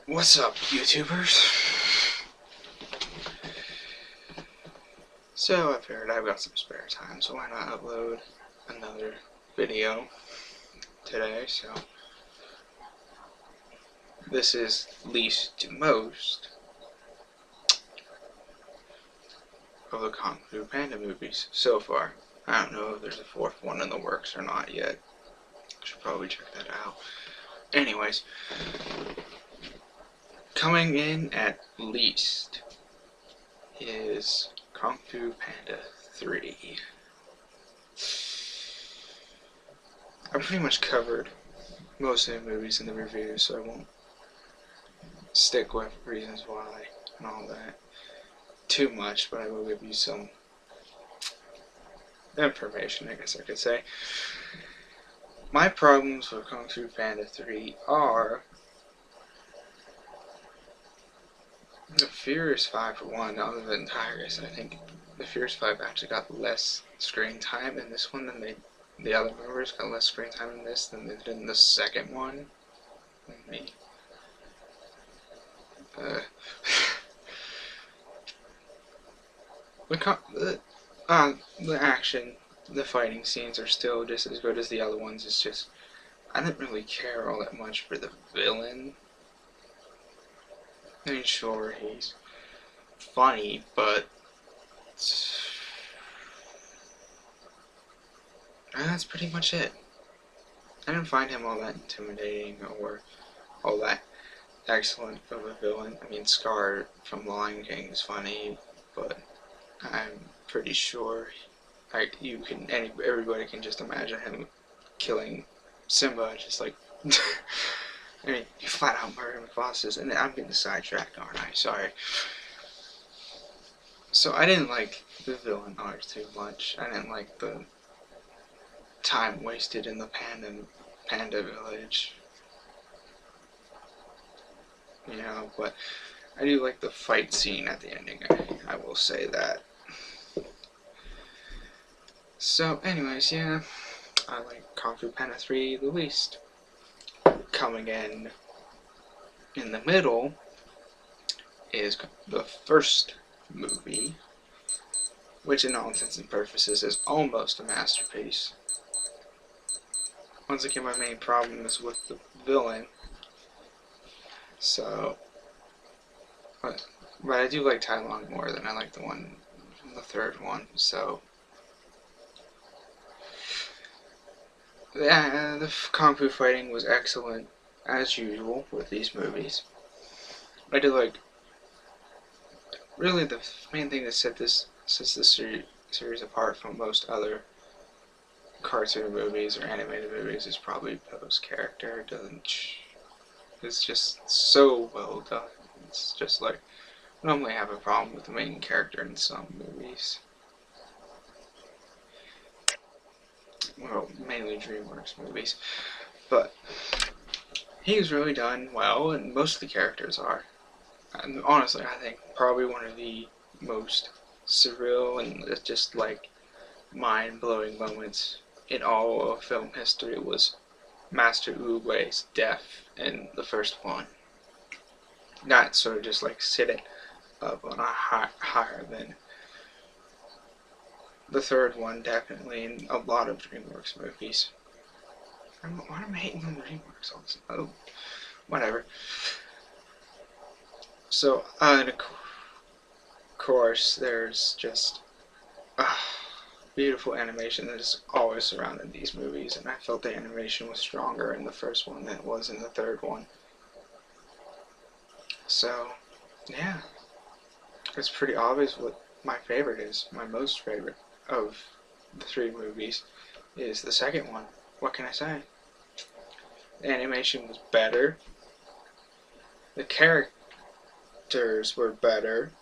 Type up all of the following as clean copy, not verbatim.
What's up, YouTubers? So I figured I've got some spare time, so why not upload another video today? So this is least to most of the Kung Fu Panda movies so far. I don't know if there's a fourth one in the works or not yet. Should probably check that out. Anyways, coming in at least is Kung Fu Panda 3. I pretty much covered most of the movies in the review, so I won't stick with reasons why and all that too much, but I will give you some information, I guess I could say. My problems with Kung Fu Panda 3 are the Furious 5 for one. Other than Tigers, I think the Furious 5 actually got less screen time in this one than the other members got less screen time in this than they did in the second one. Let me the action, the fighting scenes are still just as good as the other ones. It's just I didn't really care all that much for the villain. I mean, sure, he's funny, but that's pretty much it. I didn't find him all that intimidating or all that excellent of a villain. I mean, Scar from Lion King is funny, but I'm pretty sure everybody can just imagine him killing Simba, just like I mean, you flat out murder Mufasa, and I'm getting sidetracked, aren't I? Sorry. So I didn't like the villain arc too much. I didn't like the time wasted in the Panda village. You know, but I do like the fight scene at the ending. I will say that. So, anyways, yeah, I like Kung Fu Panda 3 the least. Coming in the middle is the first movie, which in all intents and purposes is almost a masterpiece. Once again, my main problem is with the villain. So, but I do like Tai Lung more than I like the third one. So, yeah, the Kung Fu fighting was excellent as usual with these movies. I do like. Really, the main thing that sets this series apart from most other cartoon movies or animated movies is probably Poe's character. It's just so well done. It's just like I normally have a problem with the main character in some movies. Well, mainly DreamWorks movies, but he's really done well, and most of the characters are. And honestly, I think probably one of the most surreal and just like mind-blowing moments in all of film history was Master Oogway's death in the first one. Not sort of just like sitting up on a higher than the third one, definitely, in a lot of DreamWorks movies. Why am I hating on DreamWorks all this? Oh, whatever. So, and of course, there's just beautiful animation that is always surrounded these movies, and I felt the animation was stronger in the first one than it was in the third one. So, yeah, it's pretty obvious what my favorite is. My most favorite of the three movies is the second one. What can I say? The animation was better. The characters were better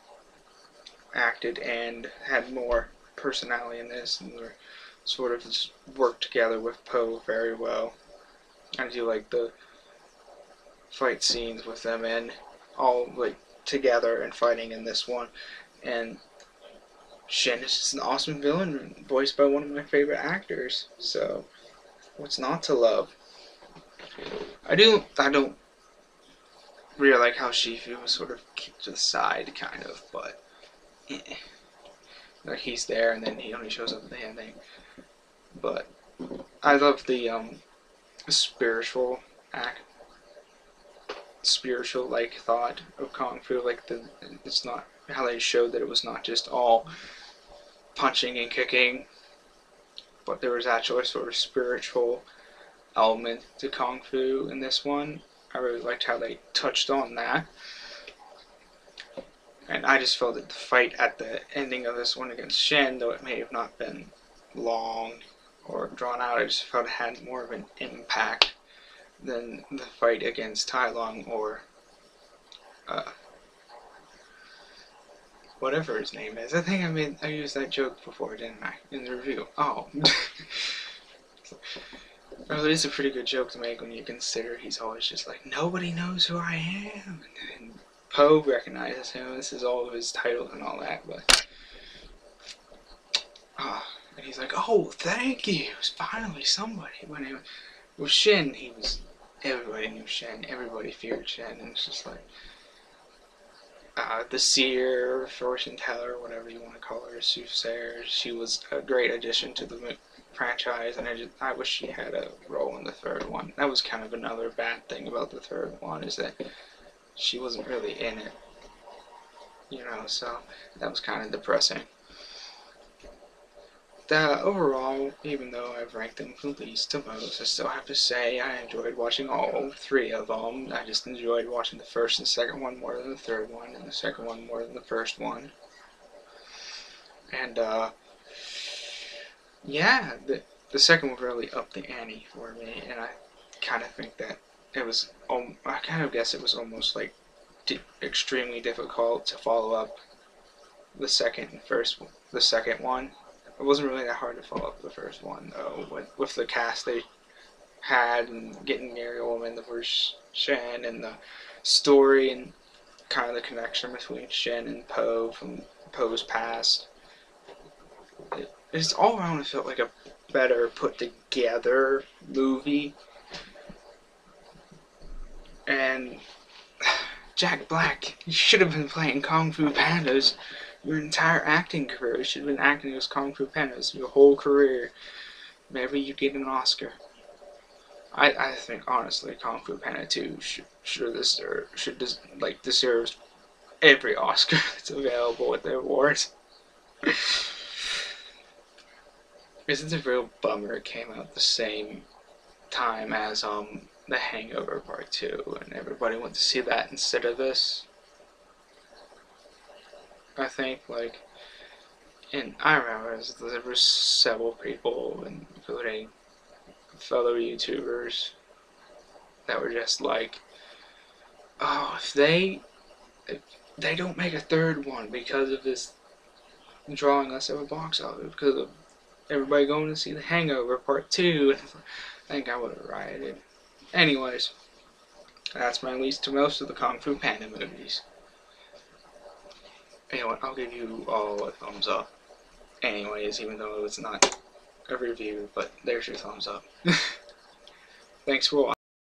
acted and had more personality in this, and were sort of just worked together with Poe very well. I do like the fight scenes with them and all like together and fighting in this one. And Shen is just an awesome villain, voiced by one of my favorite actors. So, what's not to love? I don't really like how Shifu was sort of kicked to the side, kind of, but like he's there and then he only shows up at the ending. But I love the spiritual act, spiritual like thought of kung fu. Like it's not how they showed that it was not just all punching and kicking, but there was actually a sort of spiritual element to kung fu in this one. I really liked how they touched on that. And I just felt that the fight at the ending of this one against Shen, though it may have not been long or drawn out, I just felt it had more of an impact than the fight against Tai Lung or whatever his name is. I think I used that joke before, didn't I? In the review. Oh. Well, it is a pretty good joke to make when you consider he's always just like, nobody knows who I am. And Poe recognizes him. This is all of his titles and all that, but and he's like, oh, thank you. It was finally somebody. When it was Shen, everybody knew Shen. Everybody feared Shen, and it's just like the seer, fortune teller, whatever you want to call her, soothsayer. She was a great addition to the franchise, and I wish she had a role in the third one. That was kind of another bad thing about the third one, is that she wasn't really in it, so that was kind of depressing. Overall, even though I've ranked them from least to most, I still have to say I enjoyed watching all three of them. I just enjoyed watching the first and second one more than the third one, and the second one more than the first one. And yeah, the second one really upped the ante for me, and I kind of think that it was, I kind of guess it was almost like extremely difficult to follow up the second one. It wasn't really that hard to follow up the first one, though, with the cast they had, and getting Gary Oldman, the first Shen, and the story, and kind of the connection between Shen and Poe from Poe's past. It's all around, it felt like a better put together movie. And Jack Black, you should have been playing Kung Fu Pandas. Your entire acting career, you should have been acting as Kung Fu Pandas your whole career. Maybe you get an Oscar. I think honestly, Kung Fu Panda 2 deserves every Oscar that's available at the awards. It's a real bummer it came out the same time as The Hangover Part 2, and everybody went to see that instead of this. I think, and I remember there were several people, including fellow YouTubers, that were just like, oh, if they don't make a third one because of this drawing us of a box office, because of everybody going to see The Hangover Part 2, I think I would have rioted. Anyways, that's my least to most of the Kung Fu Panda movies. Anyway, I'll give you all a thumbs up. Anyways, even though it's not a review, but there's your thumbs up. Thanks for watching.